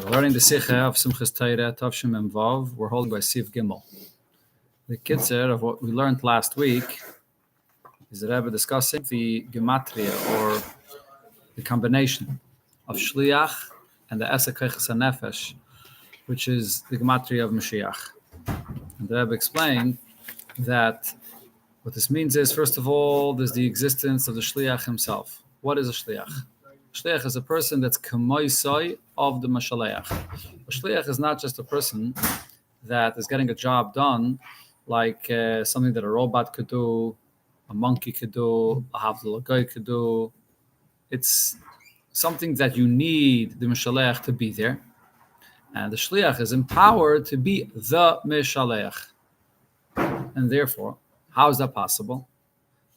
We're learning the Sikha of Simchas Torah, Tavshim and Vav. We're holding by Siv Gimel. The Kitzur of what we learned last week is the Rebbe discussing the gematria, or the combination of Shliach and the Esek Kochas HaNefesh, which is the gematria of Moshiach. And the Rebbe explained that what this means is, first of all, there's the existence of the Shliach himself. What is a Shliach? Shliach is a person that's kamoisai of the Mashaleach. A Shliach is not just a person that is getting a job done, like something that a robot could do, a monkey could do, a Havdalah guy could do. It's something that you need the Mashaleach to be there. And the Shliach is empowered to be the Mashaleach. And therefore, how is that possible?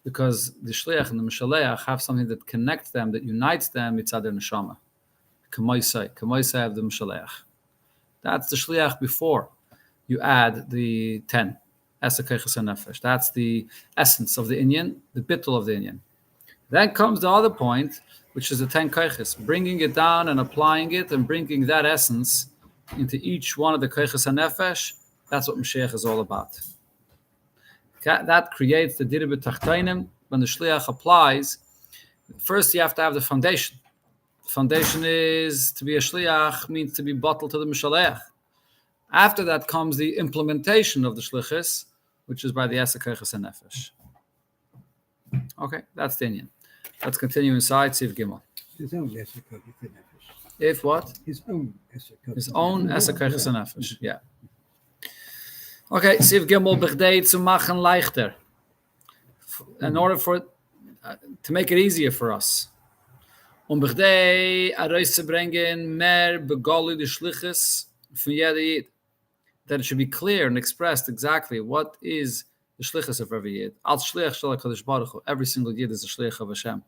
Because the Shliach and the Mashaleach have something that connects them, that unites them, mitzad their neshama. Kamoisai of the Mashaleach. That's the Shliach before you add the 10. Esek Kochas HaNefesh. That's the essence of the inyan, the bittul of the inyan. Then comes the other point, which is the 10 kochas, bringing it down and applying it and bringing that essence into each one of the Kochas HaNefesh. That's what Mashiach is all about. That creates the dirib tachtainim. When the shliach applies, first you have to have the foundation. The foundation is to be a shliach, means to be bottled to the mishaleach. After that comes the implementation of the shlichus, which is by the Esek Kochas HaNefesh. Okay, that's the inyan. Let's continue inside Siv Gimel. His own Esek Kochas HaNefesh. If what? His own Esek Kochas. His own Esek Kochas HaNefesh. Yeah. Okay, Siv Gimel b'chdei zu machen leichter. In order for to make it easier for us. B'chdei arois zu bringen mer begolu de shlichus von jeder Yid. That it should be clear and expressed exactly what is the shlichus of every Yid. Als shliach shel HaKadosh Baruch Hu, every single Yid is a shliach of Hashem.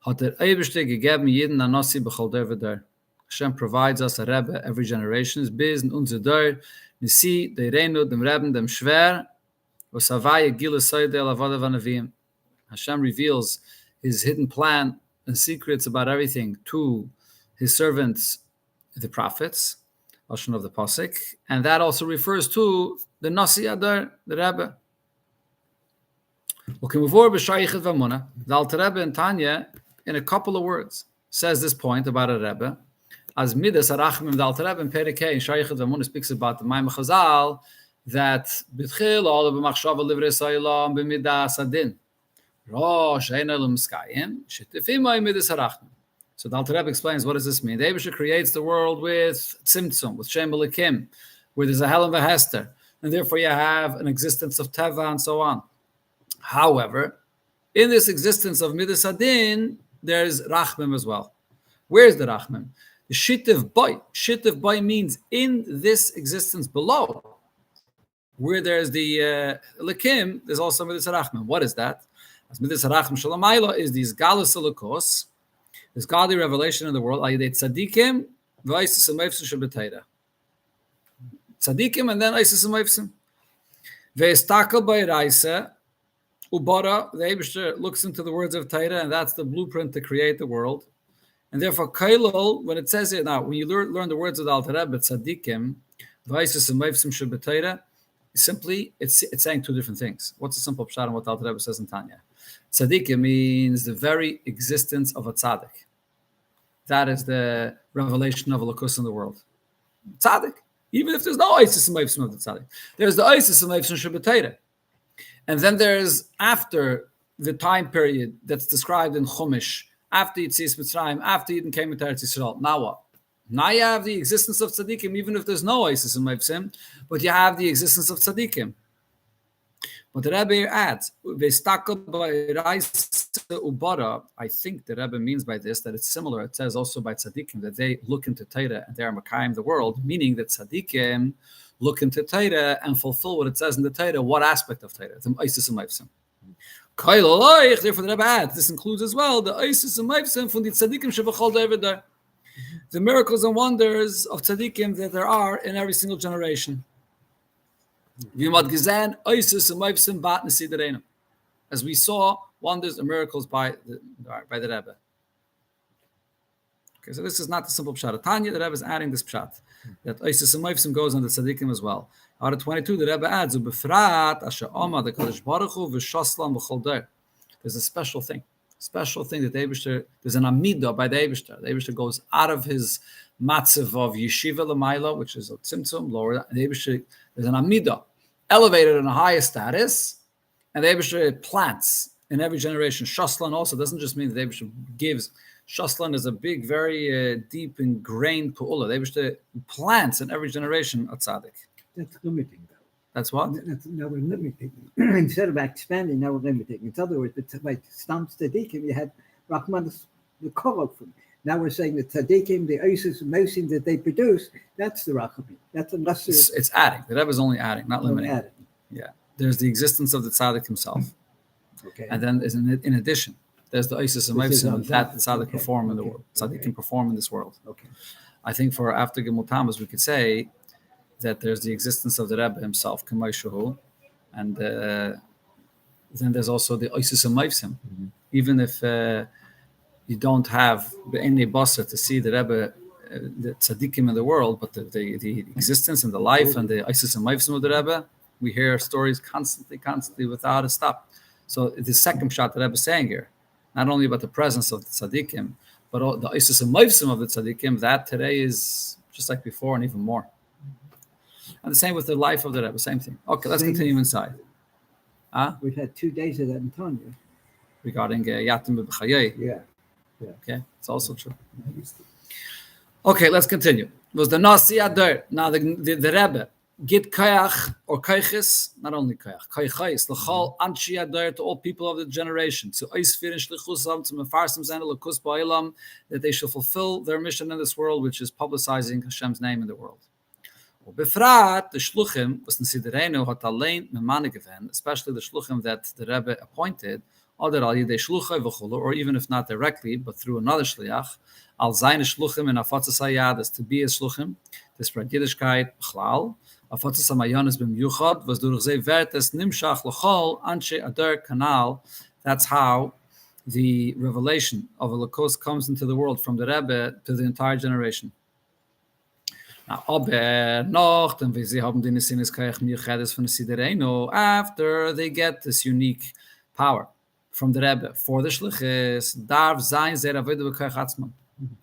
Hat Eibishter gegeben jeden anosi b'chol der v'der. Hashem provides us a Rebbe every generation. Bis in unser Dor, Nisi, de Reinu, dem Rebbe, dem Shver, was Havaya Gila Soide Lavada Vanavim. Hashem reveals his hidden plan and secrets about everything to his servants, the prophets, Lashon of the Pasuk, and that also refers to the Nasi Adar, the Rebbe. The Alter Rebbe in Tanya, in a couple of words, says this point about a Rebbe. As Midas Arachim the Alter Rebbe in Perikei in Shayichet V'Amunah speaks about the Maimon Chazal that B'tchil all of B'machshava Livrei Soilam B'midas Adin Rosh Eina L'Miskayim Shetifimai Midas Arachim. So the Alter Rebbe explains, what does this mean? The Eibusha creates the world with Tzimtzum, with Shem B'Lekim, where there's a Helen V'Hester, and therefore you have an existence of Teva and so on. However, in this existence of Midas Adin, there's Rachmim as well. Where's the Rachmim? The Shittiv Boy. Shittiv Boy means in this existence below, where there's the Lekim, there's also Midas Rachmim. What is that? As Midas Rachmim Shalamayla is these Galus Elikos, this godly revelation in the world, Ayidei Tzadikim, V'Aisis Amayfsim Shabbatayra. Tzadikim and then Aisis Amayfsim. Ve'estakel Ba'iraisa, Ubara, the Eibishter looks into the words of Torah, and that's the blueprint to create the world. And therefore, Kailol, when it says it now, when you learn the words of the Alter Rebbe, Tzadikim, V'Aisis Amayfsim Shabbatayra, simply, it's saying two different things. What's the simple pshat on what the Alter Rebbe says in Tanya? Tzadikim means the very existence of a tzaddik. That is the revelation of a lakus in the world. Tzaddik. Even if there's no Isis and Maivsim of the tzaddik. There's the Isis and Maivsim Shabbatayra. And then there's, after the time period that's described in Chumash, after Yitzias Mitzrayim, after Yidden came into Eretz Yisrael, now what? Now you have the existence of tzaddikim, even if there's no Isis and Maivsim, but you have the existence of tzaddikim. But the Rebbe adds, I think the Rebbe means by this that it's similar. It says also by tzaddikim that they look into Torah and they are Makayim the world, meaning that tzaddikim look into Torah and fulfill what it says in the Torah. What aspect of Torah? The Isis and Maivsim. Therefore the Rebbe adds, this includes as well the Isis and Maivsim from the tzaddikim shebachol de'ever. The miracles and wonders of tzaddikim that there are in every single generation. As we saw wonders and miracles by the Rebbe. Okay, so this is not the simple pshat. Tanya, the Rebbe is adding this pshat that Oisis and Moifsim goes on the tzaddikim as well. Out of 22, the Rebbe adds Ubefrat Asher Oma the Kadosh Baruch Hu v'Shoslam v'Chol Der. There's a special thing that the Eibishter, there's an amidah by the Eibishter. The Eibishter goes out of his matzav of yeshiva l'mayla, which is a tzimtzum, lower. The Eibishter, there's an amidah, elevated in a higher status, and the Eibishter plants in every generation. Shoslan also doesn't just mean that the Eibishter gives. Shoslan is a big, very deep ingrained pu'ula. The Eibishter plants in every generation a tzaddik. That's limiting, though. That's what? Now we're limiting. Instead of expanding, now we're limiting. In other words, it's like Stam Tzaddikim, you had Rahman the Korok from. Now we're saying the Tzaddikim, the Isis and Mosim that they produce, that's the Rachamim. That's a lesser. It's adding. The Rebbe is only adding, not limiting. Adding. Yeah. There's the existence of the tzaddik himself. Okay. And then in addition, there's the Isis and Mosim that the tzaddik perform in the world. Tzaddik can perform in this world. Okay. I think for after Gimel Tammuz, we could say that there's the existence of the Rebbe himself, K'maishahu, and then there's also the Isis and Mosim. Mm-hmm. Even if you don't have any Boser to see the Rebbe, the tzaddikim in the world, but the existence and the life and the Isis and Mosim of the Rebbe, we hear stories constantly without a stop. So the second shot that Rebbe is saying here, not only about the presence of the tzaddikim, but the Isis and Mosim of the tzaddikim, that today is just like before and even more. And the same with the life of the Rebbe, same thing. Okay, let's continue inside. We've had 2 days of that in Tanya. Regarding Yatim B'Chayei. Yeah. Okay, it's also true. Okay, let's continue. Was the Nasi Adar, now the Rebbe, Git Kayach or Kaychis, not only Kayach, Kaychais, L'chol Anshi Adar to all people of the generation, to Eisfir and Shlichusam, to Mefarsim Zan L'kus Ba'ilam, that they shall fulfill their mission in this world, which is publicizing Hashem's name in the world. Befrat the shluchim was considereno hat allein memane given, especially the shluchim that the Rebbe appointed, other al yidei shluchai v'chulu, or even if not directly, but through another shliach, al zayne shluchim and afatzas hayadas to be a shluchim, to spread Yiddishkeit b'chlal, afatzas hamayonis b'myuchad was durch ze vertes nimshach l'chol anshe adar kanal. That's how the revelation of Elokos comes into the world from the Rebbe to the entire generation. Now, after they get this unique power from the Rebbe for the shlichus,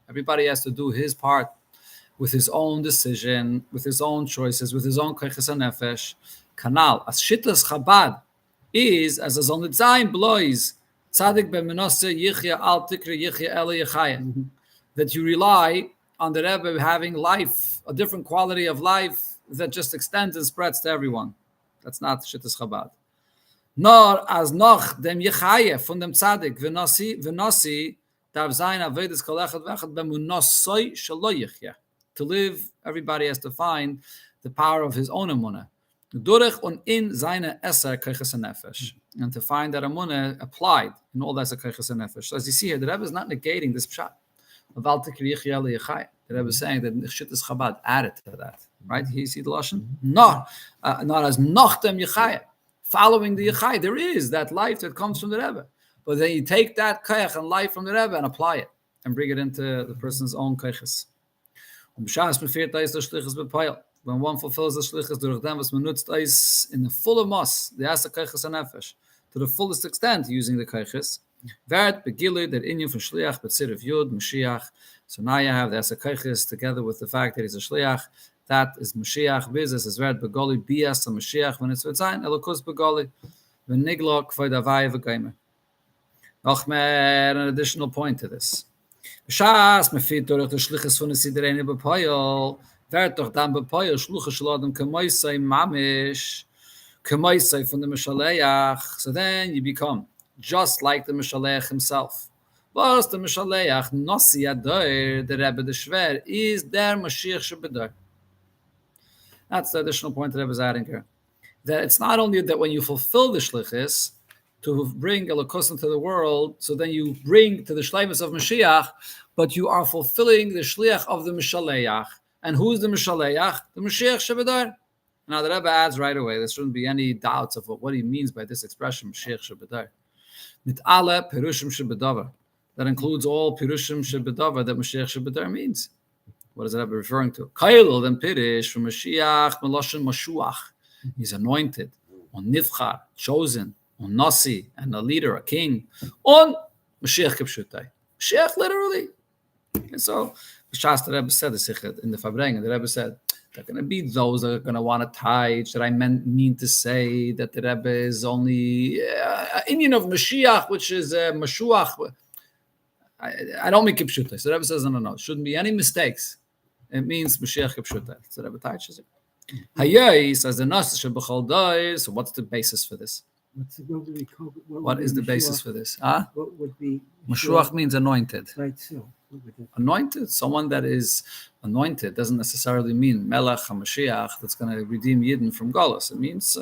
everybody has to do his part with his own decision, with his own choices, with his own koiches nefesh. Kanal as shittas Chabad is as a zon zayin blois tzadik b'menose yichya al tikri yichya ele yechaya, that you rely on the Rebbe having life, a different quality of life that just extends and spreads to everyone. That's not Shittas Chabad. Nor as noch dem Yechaye von dem Tzadik v'nosi dav zayin avedes kol echad v'echad b'munosoi shelo yichya. To live, everybody has to find the power of his own emunah. Durich und in seine eser koiches nefesh, and to find that emunah applied in all that koiches nefesh. So as you see here, the Rebbe is not negating this pshat. The Rebbe is saying that Shittas Chabad added to that, right? You see the lashon? Not as Nachtem Yechaya, following the Yechaya. There is that life that comes from the Rebbe, but then you take that koyach and life from the Rebbe and apply it and bring it into the person's own koyches. When one fulfills the shlichus, durch dem was man nutzt is in the full mas, the asa koyches nefesh, to the fullest extent using the koyches. Vert begilu that inyan from shliach betzir of Yud Moshiach. So now you have the Asakaychis together with the fact that he's a shliach. That is Moshiach business as vert begoli bias and Moshiach when it's v'tzayin elokus begoli v'niglok v'davai v'gaimer. Ochmer, an additional point to this. B'shas mefit durch the shlichus von the sidereni b'poyol vert doch dan b'poyol shluchas shalodem k'moisay mamish k'moisay from the Meshaleach. So then you become just like the Meshaleach himself. Was the Meshaleach Nasi Adar, the Rebbe the Shver, is there Moshiach Shiur. That's the additional point that Rebbe is adding here. That it's not only that when you fulfill the shlichus to bring Elokos into the world, so then you bring to the shleimus of Mashiach, but you are fulfilling the shliach of the Meshaleach. And who's the Meshaleach? The Moshiach Shiur. Now the Rebbe adds right away, there shouldn't be any doubts of what he means by this expression, Moshiach Shiur. Mit alle perushim shebedavar. that includes all Pirushim Shebedava that Moshiach Shebedar means. What is that referring to? Kailul then Pirish from Mashiach Meloshin Mashuach. He's anointed, on Nivchar, chosen, on Nasi, and a leader, a king, on Mashiach Kipshutai. Mashiach literally. And so, the Rebbe said this in the Fabrengen. The Rebbe said, there are going to be those that are going to want to teach that I mean to say that the Rebbe is only an Indian of Mashiach, which is Mashuach. I don't mean Kipshutai. So the Rebbe says, no. Shouldn't be any mistakes. It means Mashiach Kipshutai. So the Rebbe teaches it. Hayai says the Nasa Shebachal Dai. So what's the basis for this? What is the basis for this? What would be Mashuach means anointed. Right, so Anointed. Someone that is anointed doesn't necessarily mean Melech HaMashiach that's going to redeem Yidden from Golus. It means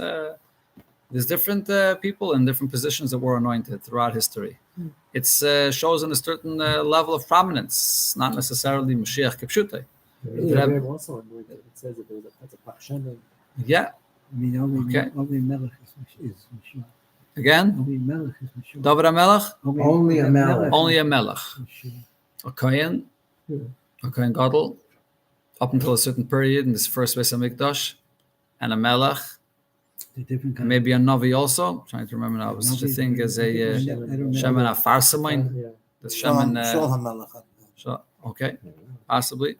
there's different people in different positions that were anointed throughout history. It shows in a certain level of prominence, not necessarily Mashiach Kipshutai. Also anointed. It says that that's a Pakshan. Yeah. I mean, only Melech is Mashiach. Again? Only Melech is Mashiach. David HaMelech? Only a Melech. Only a Melech. A Kohen? A Kohen Gadol? Up until a certain period in this first Beis HaMikdash. And a Melech. Maybe a Navi also. I'm trying to remember now. It was such a thing as a Shemin HaFarsamin. The Shemin... Okay. Possibly.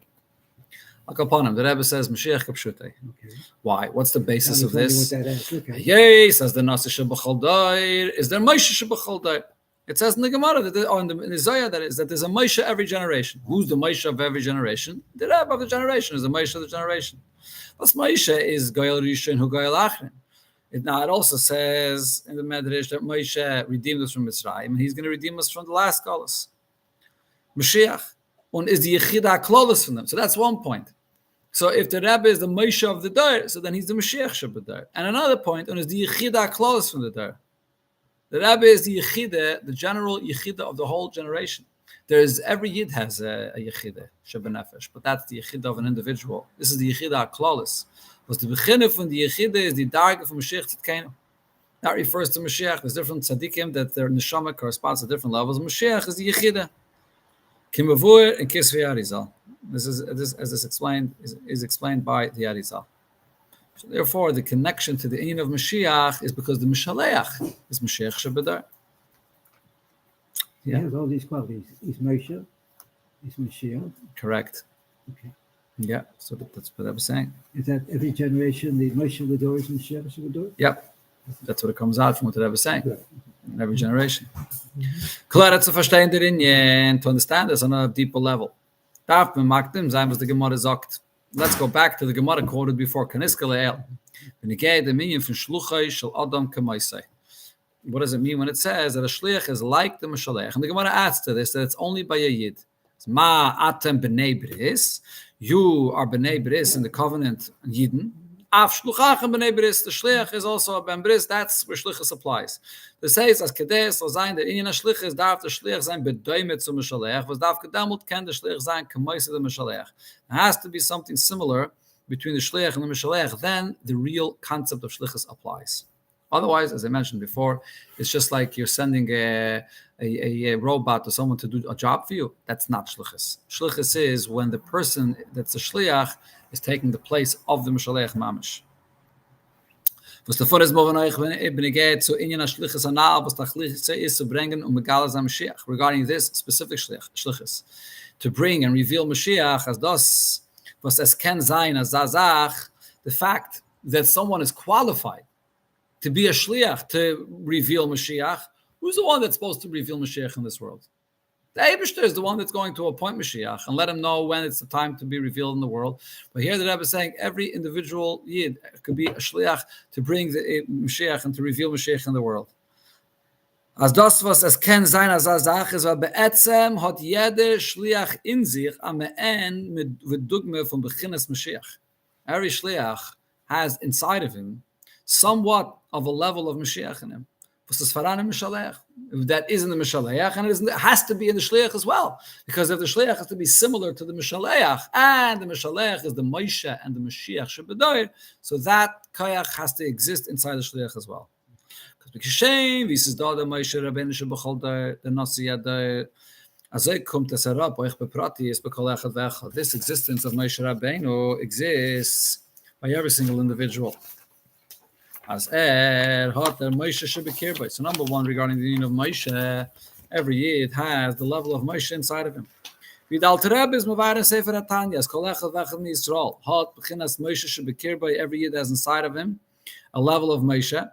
Upon him, the Rebbe says Mashiach Kapshutei. Why? What's the basis of this? Yay, says the Nasa Shebachal Dair. Is there Moshe Shebachal Dair? It says in the Gemara, in the Zayah, that there's a Moshe every generation. Who's the Moshe of every generation? The Rebbe of the generation is the Moshe of the generation. Plus Moshe is Goyal Rishon who Goyal Achrin. It also says in the Medrash that Moshe redeemed us from Mitzrayim, and he's going to redeem us from the last Galus. Mashiach. And is the Yechida Klolos from them. So that's one point. So if the Rebbe is the Moshe of the Dair, so then he's the Mashiach Shebadair. And another point, and is the Yechida Klolos from the Dair. The Rebbe is the Yechida, the general Yechida of the whole generation. Every Yid has a Yechida, Shebenefesh, but that's the Yechida of an individual. This is the Yechida Klolos. Because the beginning from the Yechida is the Darga from Mashiach Tzidkenu. That refers to Mashiach. There's different tzaddikim that their neshama corresponds to different levels. Mashiach is the Yechida. Kimavur and Kisvi Arizal. This is explained is explained by the Arizal. So therefore, the connection to the Ein of Mashiach is because the Mishaleach is Mashiach Shebadar. Yeah, has all these qualities. Is Moshe, is Mashiach. Correct. Okay. Yeah, so that's what I was saying. Is that every generation the Moshe Lador is Mashiach Shebadar? Yep. That's what it comes out from what I was saying. In every generation. Klar, zu verstehen der Inyan, to understand this on a deeper level. Darf man magdim sein, was the Gemara sagt. Let's go back to the Gemara quoted before. Kaniska le'el. V'nigei the minion from shluchai shel adam k'maisei. What does it mean when it says that a shliach is like the Mashalech? And the Gemara adds to this that it's only by a Yid. Ma atem b'nei bris. You are b'nei bris in the covenant Yidden. Af shluchachem b'nei bris. The shliach is also a ben bris. That's where shlichus applies. The says as kedes soll sein der in a shlichus darf der shliach sein bedeumet zum Mashalech. Was darf gedamut ken der shliach sein k'maise the Mashalech. There has to be something similar between the shliach and the Mashalech. Then the real concept of shlichus applies. Otherwise, as I mentioned before, it's just like you're sending a robot or someone to do a job for you. That's not shlichus. Shlichus is when the person that's a shliach is taking the place of the Mashalech mamish. Was davor ist morgen euch wenn geht zu in einer shlichus anal was tachlich ist zu bringen megalas am Mashiach regarding this specific shlichus to bring and reveal Mashiach as das was es can sein as zazach the fact that someone is qualified to be a shliach, to reveal Mashiach. Who's the one that's supposed to reveal Mashiach in this world? The Eibishter is the one that's going to appoint Mashiach and let him know when it's the time to be revealed in the world. But here the Rebbe is saying every individual Yid could be a shliach to bring the Mashiach and to reveal Mashiach in the world. As das was es ken sein as Sache ist, aber beetzem hat jeder Shliach in sich am Ende mit Dugme von Beginnes Mashiach. Every shliach has inside of him somewhat of a level of Mashiach in him. That is in the Mashalech, and it has to be in the Shliach as well. Because if the Shliach has to be similar to the Mashalech, and the Mashalech is the Moshe and the Mashiach Shebedoir, so that Kayach has to exist inside the Shliach as well. Because Moshe Rabbeinu Shebachol the Nasi Yadai, This existence of Moshe Rabbeinu exists by every single individual. So number one, regarding the union of Moshe, every year it has the level of Moshe inside of him. Every year has inside of him a level of Moshe.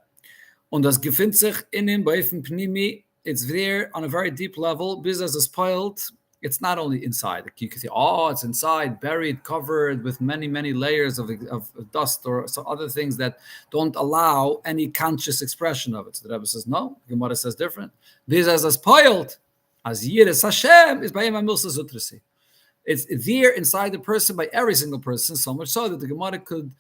Und das befindet sich in him bei Pnimi. It's there on a very deep level. Business is spoiled. It's not only inside. Like you can say, oh, it's inside, buried, covered with many, many layers of dust or some other things that don't allow any conscious expression of it. So the Rebbe says, no. Gemara says different. Business is spoiled. As Yiris Hashem is by him Milsa Zutrasi. It's there inside the person by every single person, so much so that the Gemara could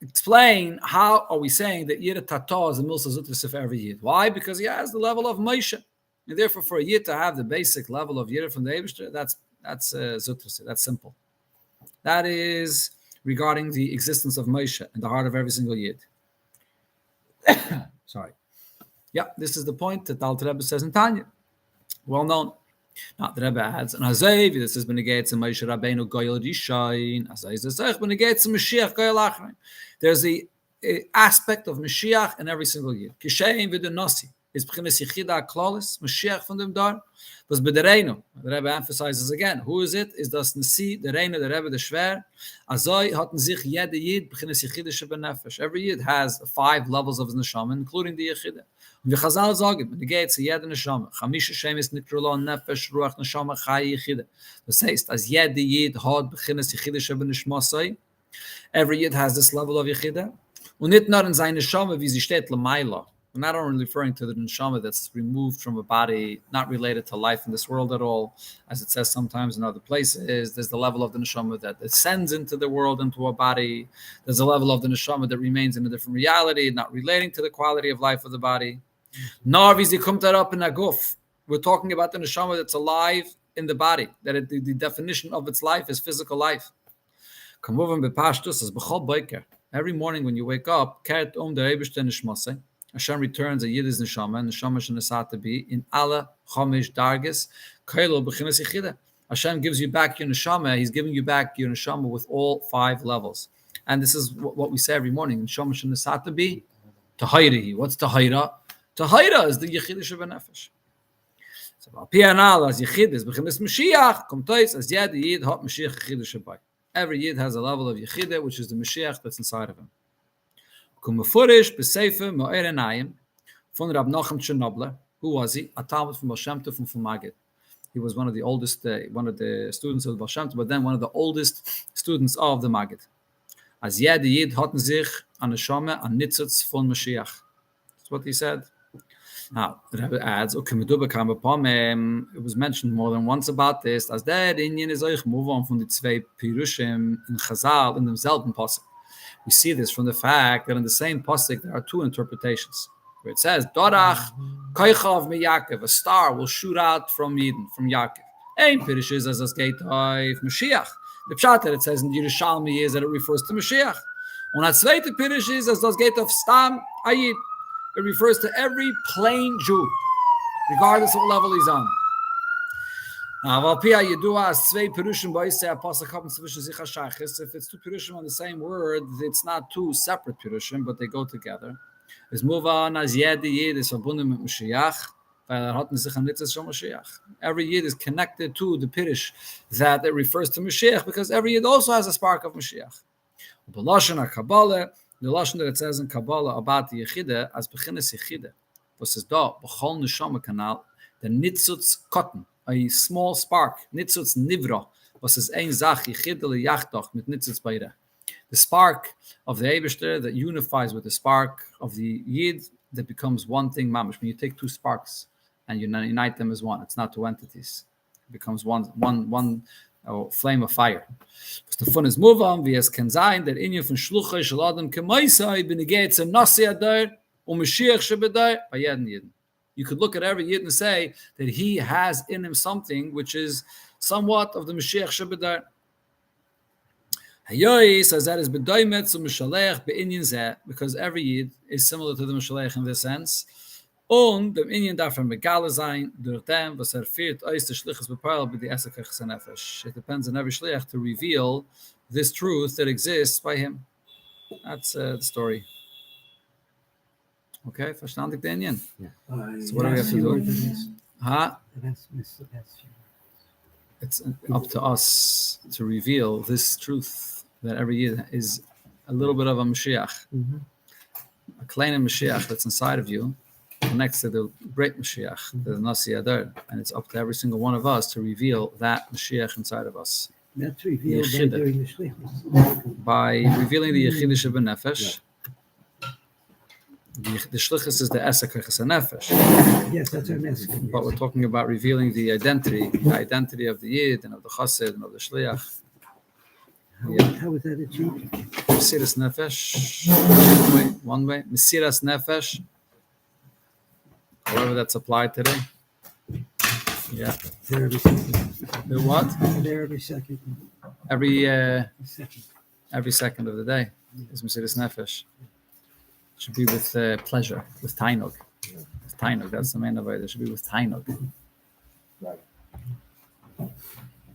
explain how are we saying that Yid Tata is a Milsa Zutrasi for every Yid. Why? Because he has the level of Moshe. And therefore, for a Yid to have the basic level of Yid from the Eibishter, that's Zutrasi. That's simple. That is regarding the existence of Moshe in the heart of every single Yid. Sorry. Yeah, this is the point that the Alter Rebbe says in Tanya. Well known. Now the Rebbe adds, and Azav, this has been against Moshe Rabbeinu Goyal Rishayin, Azav is been against Mashiach Goyal Achrein. There's the aspect of Mashiach in every single year. Kishayin v'den Nasi is b'chinas Yechida Klalis Mashiach from them dar. Was b'dereinu. The Rebbe emphasizes again. Who is it? Is das Nasi the Reinu the Rebbe the Shver? Azav hatten sich jede Yid b'chinas Yechida shebenefesh. Every Yid has 5 levels of his neshama, including the Yechida. Und wir Chazal sagen, when the gates to jede neshama, chamisha shem is nikrulon nefesh ruach neshama chai Yechida. Das heißt, as jede Yid hat b'chinas Yechida shebeneshmasai. Every Yid has this level of Yechida. Und nicht nur in seine Neshama, wie sie steht, Lamaila. We're not only referring to the neshama that's removed from a body, not related to life in this world at all, as it says sometimes in other places. There's the level of the neshama that ascends into the world, into a body. There's a level of the neshama that remains in a different reality, not relating to the quality of life of the body. Nor vizi kommt up in a guf. We're talking about the neshama that's alive in the body, that the definition of its life is physical life. Every morning when you wake up, Hashem returns a Yiddish neshama, and neshama shenasat to be in Allah chomish dargis kailo b'chinas yichida. Hashem gives you back your neshama. He's giving you back your neshama with all 5 levels, and this is what we say every morning. Neshama shenasat to be tahirahi. What's tahira? Tahira is the yichida shebenefesh. So pianal as yichid is b'chinas Mashiach. Komtais as yad yid hot Mashiach yichida shebai. Every Yid has a level of Yechida, which is the Mashiach that's inside of him. Kumafurish b'Sefer Mo'erenayim von Rab Nochem Chernobyl. Who was he? A Talmud from Baal Shem Tov from Magid. He was one of the oldest, one of the students of the Baal Shem Tov, but then one of the oldest students of the Magid. As jede Yid hatten sich an Neshama an Nitzutz von Mashiach. That's what he said. Now, the Rebbe adds, it was mentioned more than once about this, as der Inyan is euch move on from the zwei Pirushim in Chazal in demselben Pasuk. We see this from the fact that in the same Pasuk there are 2 interpretations. Where it says, Dorach koichav mi Yaakov, a star will shoot out from Eden, from Yaakov. Ein Pirush is as das geht auf Mashiach. The pshat that it says in Yerushalmi is that it refers to Mashiach. Und a zweite Pirush is as das geht auf Stam Ayid. It refers to every plain Jew, regardless of what level he's on. Now, if it's 2 Pirushim on the same word, it's not 2 separate Pirushim, but they go together. Es move on as jede Yid is verbunden mit Mashiach, weil hatten sich an Nitzes schon Mashiach. Every Yid is connected to the Pirush that it refers to Mashiach, because every Yid also has a spark of Mashiach. The lashon that it says in Kabbalah about the Yechida as beginnes Yechida, was is da b'chol neshama kanal the nitzutz cotton, a small spark nitzutz nivra, was is ein zach Yechida leyachtach mit nitzutz beira. The spark of the Eibishter that unifies with the spark of the Yid that becomes one thing mamish. When you take 2 sparks and you unite them as one, it's not 2 entities. It becomes one flame of fire. The fun is move on. Wie es kann sein, der Inyan von Shluchai shel Adam kemaisai b'negei tzem nasi adar u'Mashiach shebedar by jeden Yidin. You could look at every Yid and say that he has in him something which is somewhat of the Mashiach shebedar. Hayoi says that is b'doimet zu Mishalech be'inyan zeh, because every Yid is similar to the Mishalech in this sense. Und dem Indien darf Megale sein, durch dem, was führt, aus der Schlichus bepeil, bei die Essekach Nefesh. It depends on every Shliach to reveal this truth that exists by him. That's the story. Okay, verstandig the Indien? Yeah. So what do we have to do? Huh? That's It's up to us to reveal this truth that every year is a little bit of a Mashiach. Mm-hmm. A kleine Mashiach that's inside of you connects to the great Mashiach, the Nasi Adar, and it's up to every single one of us to reveal that Mashiach inside of us. That's revealed by Yechida. doing the shlichus. By revealing the Yechidish of Nefesh, the Shlichus is the Essekach Nefesh, Yes, that's what I'm asking. but we're talking about revealing the identity of the Yid and of the Chassid and of the Shliach. How is that achieved? Mesiras Nefesh, one way. Mesiras Nefesh, however that's applied today. Yeah. There every second. The what? There every second. Every Second. second of the day is Mesiras Nefesh. Should be with pleasure, with Tainug. With Tainug, that's the main of it. It should be with Tainug. Right.